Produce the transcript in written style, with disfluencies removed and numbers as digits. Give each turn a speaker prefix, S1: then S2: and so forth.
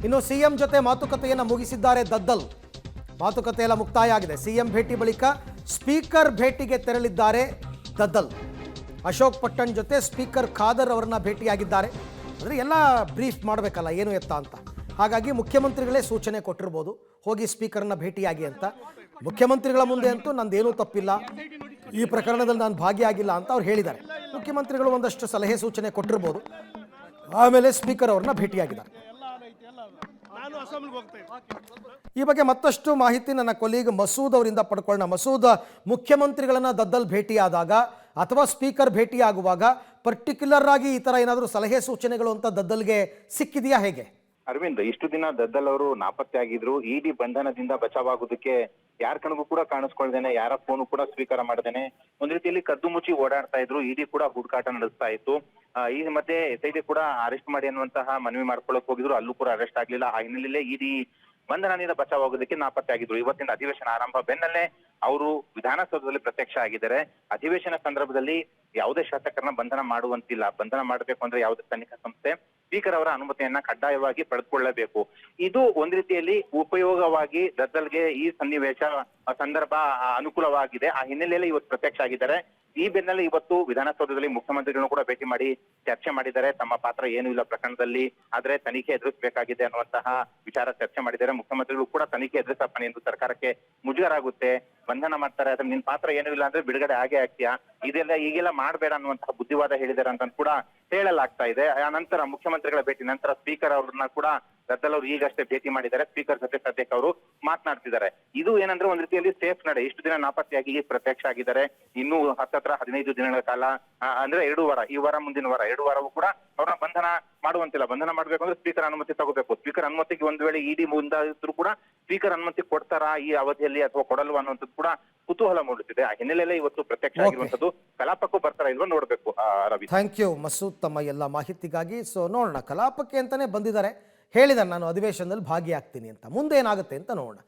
S1: ಇನ್ನು ಸಿಎಂ ಜೊತೆ ಮಾತುಕತೆಯನ್ನು ಮುಗಿಸಿದ್ದಾರೆ ದದ್ದಲ್. ಮಾತುಕತೆ ಎಲ್ಲ ಮುಕ್ತಾಯ ಆಗಿದೆ. ಸಿಎಂ ಭೇಟಿ ಬಳಿಕ ಸ್ಪೀಕರ್ ಭೇಟಿಗೆ ತೆರಳಿದ್ದಾರೆ ದದ್ದಲ್. ಅಶೋಕ್ ಪಟ್ಟಣ್ ಜೊತೆ ಸ್ಪೀಕರ್ ಖಾದರ್ ಅವರನ್ನ ಭೇಟಿಯಾಗಿದ್ದಾರೆ. ಅಂದರೆ ಎಲ್ಲ ಬ್ರೀಫ್ ಮಾಡಬೇಕಲ್ಲ ಏನು ಎತ್ತ ಅಂತ. ಹಾಗಾಗಿ ಮುಖ್ಯಮಂತ್ರಿಗಳೇ ಸೂಚನೆ ಕೊಟ್ಟಿರ್ಬೋದು, ಹೋಗಿ ಸ್ಪೀಕರ್ನ ಭೇಟಿಯಾಗಿ ಅಂತ. ಮುಖ್ಯಮಂತ್ರಿಗಳ ಮುಂದೆ ಅಂತೂ ನಂದೇನೂ ತಪ್ಪಿಲ್ಲ, ಈ ಪ್ರಕರಣದಲ್ಲಿ ನಾನು ಭಾಗಿಯಾಗಿಲ್ಲ ಅಂತ ಅವ್ರು ಹೇಳಿದ್ದಾರೆ. ಮುಖ್ಯಮಂತ್ರಿಗಳು ಒಂದಷ್ಟು ಸಲಹೆ ಸೂಚನೆ ಕೊಟ್ಟಿರ್ಬೋದು. ಆಮೇಲೆ ಸ್ಪೀಕರ್ ಅವ್ರನ್ನ ಭೇಟಿಯಾಗಿದ್ದಾರೆ. ಈ ಬಗ್ಗೆ ಮತ್ತಷ್ಟು ಮಾಹಿತಿ ನನ್ನ ಕೊಲೀಗ್ ಮಸೂದ್ ಅವರಿಂದ ಪಡ್ಕೊಳ್ಳೋಣ. ಮಸೂದ್, ಮುಖ್ಯಮಂತ್ರಿಗಳನ್ನ ದದ್ದಲ್ ಭೇಟಿಯಾದಾಗ ಅಥವಾ ಸ್ಪೀಕರ್ ಭೇಟಿಯಾಗುವಾಗ ಪರ್ಟಿಕ್ಯುಲರ್ ಆಗಿ ಈ ತರ ಏನಾದರೂ ಸಲಹೆ ಸೂಚನೆಗಳು ಅಂತ ದದ್ದಲ್ಗೆ ಸಿಕ್ಕಿದೆಯಾ, ಹೇಗೆ?
S2: ಅರವಿಂದ್, ಇಷ್ಟು ದಿನ ದದ್ದಲ್ ಅವರು ನಾಪತ್ತೆ ಆಗಿದ್ರು. ಇಡಿ ಬಂಧನದಿಂದ ಬಚಾವಾಗೋದಕ್ಕೆ ಯಾರ ಕಣಗೂ ಕೂಡ ಕಾಣಿಸ್ಕೊಳ್ದೇನೆ, ಯಾರ ಫೋನು ಕೂಡ ಸ್ವೀಕಾರ ಮಾಡದೇನೆ ಒಂದ್ ರೀತಿಯಲ್ಲಿ ಕದ್ದು ಮುಚ್ಚಿ ಓಡಾಡ್ತಾ ಇದ್ರು. ಇಡಿ ಕೂಡ ಹುಡುಕಾಟ ನಡೆಸ್ತಾ ಇತ್ತು. ಈ ಮಧ್ಯೆ SIT ಕೂಡ ಅರೆಸ್ಟ್ ಮಾಡಿ ಅನ್ನುವಂತಹ ಮನವಿ ಮಾಡ್ಕೊಳಕ್ ಹೋಗಿದ್ರು, ಅಲ್ಲೂ ಕೂಡ ಅರೆಸ್ಟ್ ಆಗ್ಲಿಲ್ಲ. ಆ ಹಿನ್ನೆಲೆಯಲ್ಲೇ ಇಡಿ ಬಂಧನದಿಂದ ಬಚಾವಾಗೋದಕ್ಕೆ ನಾಪತ್ತೆ ಆಗಿದ್ರು. ಇವತ್ತಿನ ಅಧಿವೇಶನ ಆರಂಭ ಬೆನ್ನಲ್ಲೇ ಅವರು ವಿಧಾನಸೌಧದಲ್ಲಿ ಪ್ರತ್ಯಕ್ಷ ಆಗಿದ್ದಾರೆ. ಅಧಿವೇಶನ ಸಂದರ್ಭದಲ್ಲಿ ಯಾವುದೇ ಶಾಸಕರನ್ನ ಬಂಧನ ಮಾಡುವಂತಿಲ್ಲ. ಬಂಧನ ಮಾಡಬೇಕು ಅಂದ್ರೆ ಯಾವುದೇ ತನಿಖಾ ಸಂಸ್ಥೆ ಸ್ಪೀಕರ್ ಅವರ ಅನುಮತಿಯನ್ನ ಕಡ್ಡಾಯವಾಗಿ ಪಡೆದುಕೊಳ್ಳಬೇಕು. ಇದು ಒಂದ್ ರೀತಿಯಲ್ಲಿ ಉಪಯೋಗವಾಗಿ ದದ್ದಲ್ಗೆ ಈ ಸನ್ನಿವೇಶ ಸಂದರ್ಭ ಅನುಕೂಲವಾಗಿದೆ. ಆ ಹಿನ್ನೆಲೆಯಲ್ಲಿ ಇವತ್ತು ಪ್ರತ್ಯಕ್ಷ ಆಗಿದ್ದಾರೆ. ಈ ಬೆನ್ನಲ್ಲೇ ಇವತ್ತು ವಿಧಾನಸೌಧದಲ್ಲಿ ಮುಖ್ಯಮಂತ್ರಿಗಳನ್ನು ಕೂಡ ಭೇಟಿ ಮಾಡಿ ಚರ್ಚೆ ಮಾಡಿದ್ದಾರೆ. ತಮ್ಮ ಪಾತ್ರ ಏನೂ ಇಲ್ಲ ಪ್ರಕರಣದಲ್ಲಿ, ಆದ್ರೆ ತನಿಖೆ ಎದುರಿಸಬೇಕಾಗಿದೆ ಅನ್ನುವಂತಹ ವಿಚಾರ ಚರ್ಚೆ ಮಾಡಿದ್ದಾರೆ. ಮುಖ್ಯಮಂತ್ರಿಗಳು ಕೂಡ ತನಿಖೆ ಎದುರಿಸಪ್ಪನೆ ಎಂದು ಸರ್ಕಾರಕ್ಕೆ ಮುಜುಗರ ಆಗುತ್ತೆ, ಬಂಧನ ಮಾಡ್ತಾರೆ, ಅದ್ರ ನಿನ್ ಪಾತ್ರ ಏನೂ ಇಲ್ಲ ಅಂದ್ರೆ ಬಿಡುಗಡೆ ಆಗೇ ಆಗ್ತೀಯಾ, ಇದೆಲ್ಲ ಈಗೆಲ್ಲ ಮಾಡ್ಬೇಡ ಅನ್ನುವಂತಹ ಬುದ್ಧಿವಾದ ಹೇಳಿದ್ದಾರೆ ಅಂತ ಕೂಡ ಹೇಳಲಾಗ್ತಾ ಇದೆ. ಆ ನಂತರ ಮುಖ್ಯಮಂತ್ರಿಗಳ ಭೇಟಿ ನಂತರ ಸ್ಪೀಕರ್ ಅವ್ರನ್ನ ಕೂಡ ದದ್ದಲ್ ಅವರು ಈಗಷ್ಟೇ ಭೇಟಿ ಮಾಡಿದ್ದಾರೆ. ಸ್ಪೀಕರ್ ಜೊತೆ ಸದ್ಯಕ್ಕೆ ಅವರು ಮಾತನಾಡ್ತಿದ್ದಾರೆ. ಇದು ಏನಂದ್ರೆ ಒಂದ್ ರೀತಿಯಲ್ಲಿ ಸೇಫ್ ನಡೆ. ಇಷ್ಟು ದಿನ ನಾಪತ್ತೆಯಾಗಿ ಪ್ರತ್ಯಕ್ಷ ಆಗಿದ್ದಾರೆ. ಇನ್ನೂ 15 ದಿನಗಳ ಕಾಲ, ಅಂದ್ರೆ 2 ವಾರ, ಈ ವಾರ ಮುಂದಿನ ವಾರ 2 ವಾರವೂ ಕೂಡ ಅವ್ರನ್ನ ಬಂಧನ ಮಾಡುವಂತಿಲ್ಲ. ಬಂಧನ ಮಾಡ್ಬೇಕು ಅಂದ್ರೆ ಸ್ಪೀಕರ್ ಅನುಮತಿ ತಗೋಬೇಕು. ಸ್ಪೀಕರ್ ಅನುಮತಿಗೆ ಒಂದ್ ವೇಳೆ ಇಡಿ ಮುಂದಾದ್ರೂ ಕೂಡ ಸ್ಪೀಕರ್ ಅನುಮತಿ ಕೊಡ್ತಾರಾ ಈ ಅವಧಿಯಲ್ಲಿ ಅಥವಾ ಕೊಡಲ್ವಾ ಅನ್ನುವಂಥದ್ದು ಕೂಡ ಕುತೂಹಲ ಮೂಡುತ್ತಿದೆ. ಆ ಹಿನ್ನೆಲೆಯಲ್ಲೇ ಇವತ್ತು ಪ್ರತ್ಯಕ್ಷ ಆಗಿರುವಂತದ್ದು. ಕಲಾಪಕ್ಕೂ ಬರ್ತಾರ ಇಲ್ವಾ ನೋಡ್ಬೇಕು. ರವಿ,
S1: ಥ್ಯಾಂಕ್ ಯು ಮಸೂದ್ ತಮ್ಮ ಎಲ್ಲ ಮಾಹಿತಿಗಾಗಿ. ಸೊ ನೋಡೋಣ, ಕಲಾಪಕ್ಕೆ ಅಂತಾನೆ ಬಂದಿದ್ದಾರೆ, ಹೇಳಿದ್ದಾರೆ ನಾನು ಅಧಿವೇಶನದಲ್ಲಿ ಭಾಗಿಯಾಗ್ತೀನಿ ಅಂತ. ಮುಂದೆ ಏನಾಗುತ್ತೆ ಅಂತ ನೋಡೋಣ.